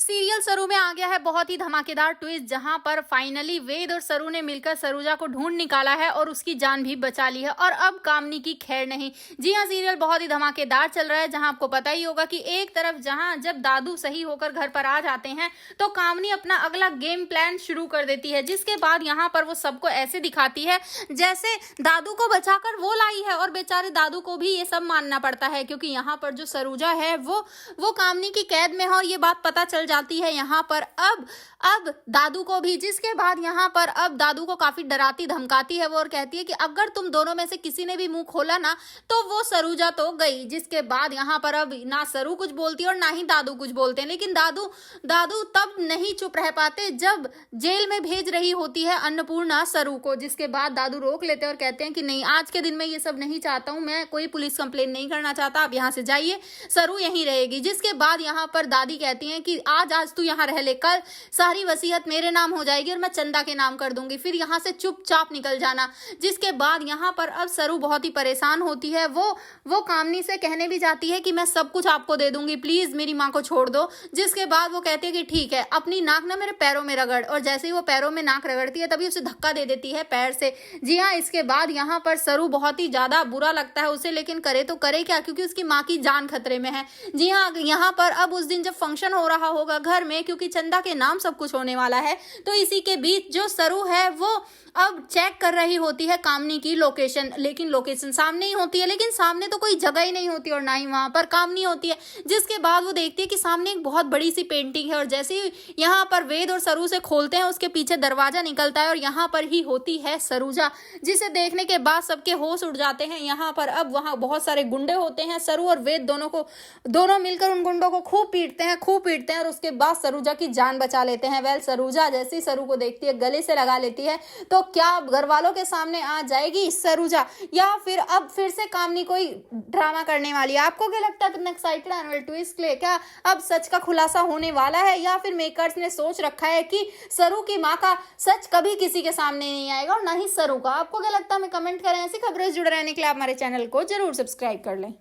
Serial सरू में आ गया है बहुत ही धमाकेदार ट्विस्ट, जहां पर फाइनली वेद और सरू ने मिलकर सरूजा को ढूंढ निकाला है और उसकी जान भी बचा ली है और अब कामनी की खैर नहीं। जी हां, सीरियल बहुत ही धमाकेदार चल रहा है, जहां आपको पता ही होगा कि एक तरफ जहां जब दादू सही होकर घर पर आ जाते हैं तो कामनी अपना अगला गेम प्लान शुरू कर देती है, जिसके बाद यहाँ पर वो सबको ऐसे दिखाती है जैसे दादू को बचाकर वो लाई है और बेचारे दादू को भी ये सब मानना पड़ता है, क्योंकि यहाँ पर जो सरूजा है वो कामनी की कैद में है और ये बात पता चल जाती है यहाँ पर अब दादू को भी, जिसके बाद यहाँ पर अब दादू को काफी डराती धमकाती है वो और कहती है कि अगर तुम दोनों में से किसी ने भी मुंह खोला ना तो वो सरूजा तो गई। जिसके बाद यहाँ पर अब ना सरू कुछ बोलती और ना ही दादू कुछ बोलते हैं, लेकिन दादू तब नहीं चुप रह पाते जब जेल में भेज रही होती है अन्नपूर्णा सरू को, जिसके बाद दादू रोक लेते हैं और कहते हैं कि नहीं, आज के दिन में ये सब नहीं चाहता हूं, मैं कोई पुलिस कंप्लेन नहीं करना चाहता, आप यहाँ से जाइए, सरू यहीं रहेगी। जिसके बाद यहाँ पर दादी कहती हैं कि आज तू यहाँ रह ले, कल सारी वसीयत मेरे नाम हो जाएगी और मैं चंदा के नाम कर दूंगी, फिर यहाँ से चुपचाप निकल जाना। जिसके बाद यहाँ पर अब सरू बहुत ही परेशान होती है, वो कामनी से कहने भी जाती है कि मैं सब कुछ आपको दे दूंगी, प्लीज मेरी माँ को छोड़ दो। जिसके बाद वो कहती है कि ठीक है, अपनी नाक ना मेरे पैरों में रगड़, और जैसे ही वो पैरों में नाक रगड़ती है तभी उसे धक्का दे देती है पैर से। जी हाँ, इसके बाद यहाँ पर सरू बहुत ही ज्यादा बुरा लगता है उसे, लेकिन करे तो करे क्या, क्योंकि उसकी माँ की जान खतरे में है। जी हाँ, यहाँ पर अब उस दिन जब फंक्शन हो रहा होगा घर में, क्योंकि चंदा के नाम सब कुछ होने वाला है, तो इसी के बीच जो सरू है वो अब चेक कर रही होती है कामनी की लोकेशन, लेकिन लोकेशन सामने ही होती है, लेकिन सामने तो कोई जगह ही नहीं होती और ना ही वहां पर कामनी होती है। जिसके बाद वो देखती है कि सामने एक बहुत बड़ी सी पेंटिंग है और जैसे ही यहाँ पर वेद और सरू से खोलते हैं उसके पीछे दरवाजा निकलता है और यहाँ पर ही होती है सरूजा, जिसे देखने के बाद सबके होश उड़ जाते हैं। यहाँ पर अब वहाँ बहुत सारे गुंडे होते हैं, सरू और वेद दोनों मिलकर उन गुंडों को खूब पीटते हैं और उसके बाद सरूजा की जान बचा लेते हैं। वेल, सरूजा जैसे ही सरू को देखती है गले से लगा लेती है, तो क्या अब घर वालों के सामने आ जाएगी सरूजा, या फिर अब फिर से कामनी कोई ड्रामा करने वाली है? आपको क्या लगता है? कितना एक्साइटेड एनुअल ट्विस्ट के लिए? क्या अब सच का खुलासा होने वाला है, या फिर मेकर्स ने सोच रखा है कि सरू की माँ का सच कभी किसी के सामने नहीं आएगा और ना ही सरू का? आपको क्या लगता है? हमें कमेंट करें। ऐसी खबरें जुड़े रहने के लिए आप हमारे चैनल को जरूर सब्सक्राइब कर लें।